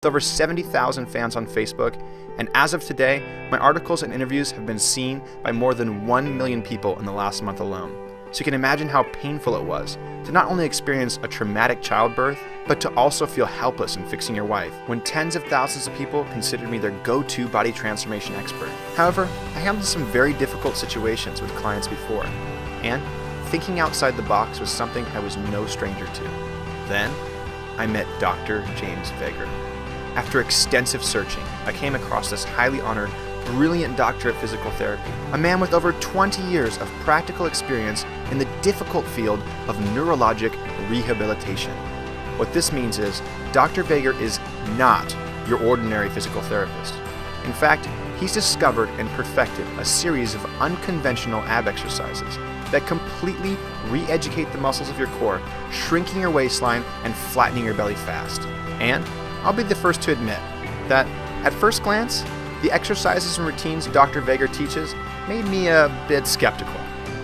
With over 70,000 fans on Facebook, and as of today, my articles and interviews have been seen by more than 1 million people in the last month alone. So you can imagine how painful it was to not only experience a traumatic childbirth, but to also feel helpless in fixing your wife, when tens of thousands of people considered me their go-to body transformation expert. However, I handled some very difficult situations with clients before, and thinking outside the box was something I was no stranger to. Then, I met Dr. James Vager. After extensive searching, I came across this highly honored, brilliant doctor of physical therapy, a man with over 20 years of practical experience in the difficult field of neurologic rehabilitation. What this means is, Dr. Vager is not your ordinary physical therapist. In fact, he's discovered and perfected a series of unconventional ab exercises that completely re-educate the muscles of your core, shrinking your waistline and flattening your belly fast. And I'll be the first to admit that, at first glance, the exercises and routines Dr. Vager teaches made me a bit skeptical.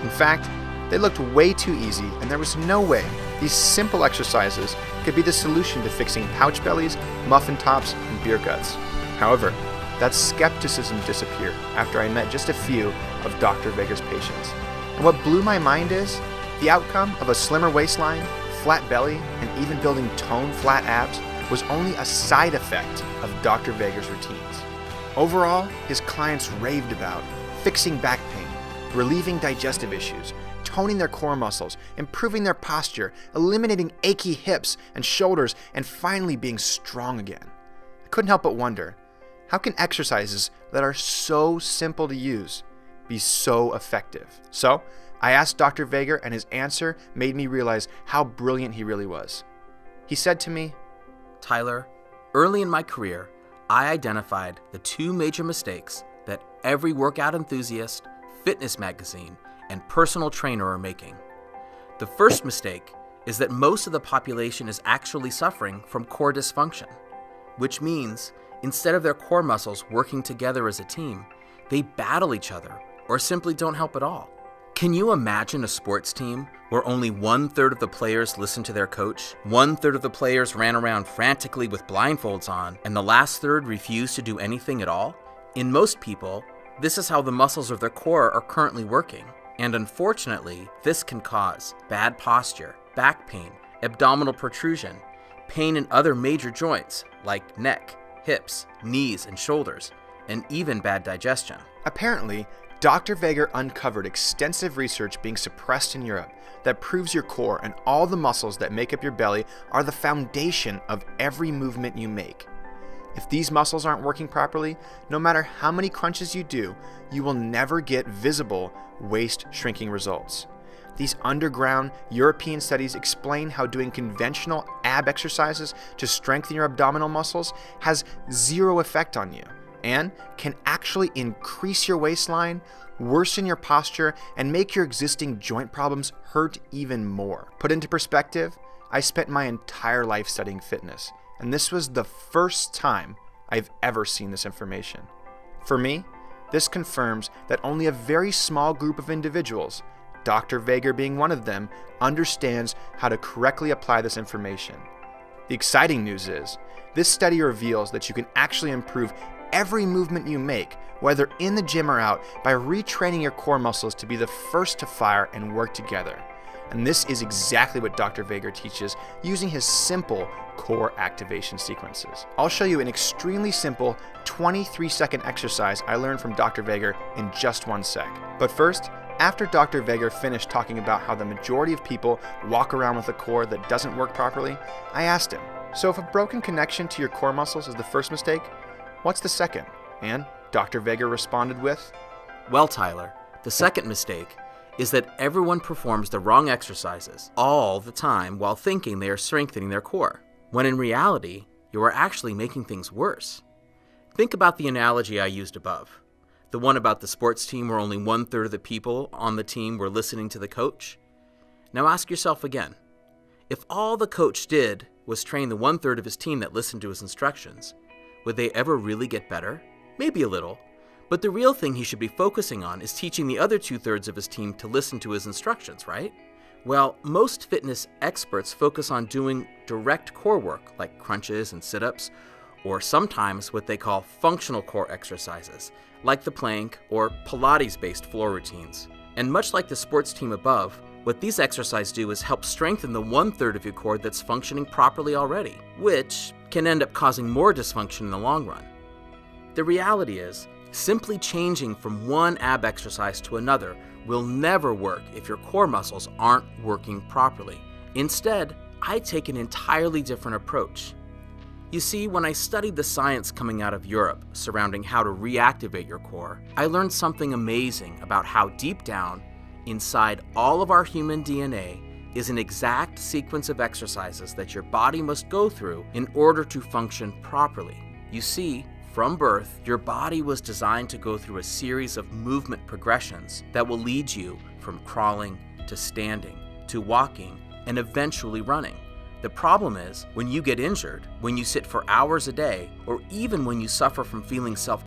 In fact, they looked way too easy, and there was no way these simple exercises could be the solution to fixing pouch bellies, muffin tops, and beer guts. However, that skepticism disappeared after I met just a few of Dr. Vager's patients. And what blew my mind is, the outcome of a slimmer waistline, flat belly, and even building toned flat abs was only a side effect of Dr. Vager's routines. Overall, his clients raved about fixing back pain, relieving digestive issues, toning their core muscles, improving their posture, eliminating achy hips and shoulders, and finally being strong again. I couldn't help but wonder, how can exercises that are so simple to use be so effective? So, I asked Dr. Vager, and his answer made me realize how brilliant he really was. He said to me, "Tyler, early in my career, I identified the two major mistakes that every workout enthusiast, fitness magazine, and personal trainer are making. The first mistake is that most of the population is actually suffering from core dysfunction, which means instead of their core muscles working together as a team, they battle each other or simply don't help at all. Can you imagine a sports team where only 1/3 of the players listened to their coach, 1/3 of the players ran around frantically with blindfolds on, and the last third refused to do anything at all? In most people, this is how the muscles of their core are currently working, and unfortunately, this can cause bad posture, back pain, abdominal protrusion, pain in other major joints like neck, hips, knees, and shoulders, and even bad digestion. Apparently, Dr. Vager uncovered extensive research being suppressed in Europe that proves your core and all the muscles that make up your belly are the foundation of every movement you make. If these muscles aren't working properly, no matter how many crunches you do, you will never get visible waist shrinking results. These underground European studies explain how doing conventional ab exercises to strengthen your abdominal muscles has zero effect on you, and can actually increase your waistline, worsen your posture, and make your existing joint problems hurt even more. Put into perspective, I spent my entire life studying fitness, and this was the first time I've ever seen this information. For me, this confirms that only a very small group of individuals, Dr. Vager being one of them, understands how to correctly apply this information. The exciting news is, this study reveals that you can actually improve every movement you make, whether in the gym or out, by retraining your core muscles to be the first to fire and work together. And this is exactly what Dr. Vager teaches using his simple core activation sequences. I'll show you an extremely simple 23-second exercise I learned from Dr. Vager in just 1 sec. But first, after Dr. Vager finished talking about how the majority of people walk around with a core that doesn't work properly, I asked him, so if a broken connection to your core muscles is the first mistake, what's the second? And Dr. Vager responded with, "Well, Tyler, the second mistake is that everyone performs the wrong exercises all the time while thinking they are strengthening their core, when in reality, you are actually making things worse. Think about the analogy I used above, the one about the sports team where only 1/3 of the people on the team were listening to the coach. Now ask yourself again, if all the coach did was train the 1/3 of his team that listened to his instructions, would they ever really get better? Maybe a little, but the real thing he should be focusing on is teaching the other 2/3 of his team to listen to his instructions, right? Well, most fitness experts focus on doing direct core work like crunches and sit-ups, or sometimes what they call functional core exercises, like the plank or Pilates-based floor routines. And much like the sports team above, what these exercises do is help strengthen the 1/3 of your core that's functioning properly already, which can end up causing more dysfunction in the long run. The reality is, simply changing from one ab exercise to another will never work if your core muscles aren't working properly. Instead, I take an entirely different approach. You see, when I studied the science coming out of Europe surrounding how to reactivate your core, I learned something amazing about how deep down, inside all of our human DNA, is an exact sequence of exercises that your body must go through in order to function properly. You see, from birth, your body was designed to go through a series of movement progressions that will lead you from crawling to standing to walking and eventually running. The problem is, when you get injured, when you sit for hours a day, or even when you suffer from feeling self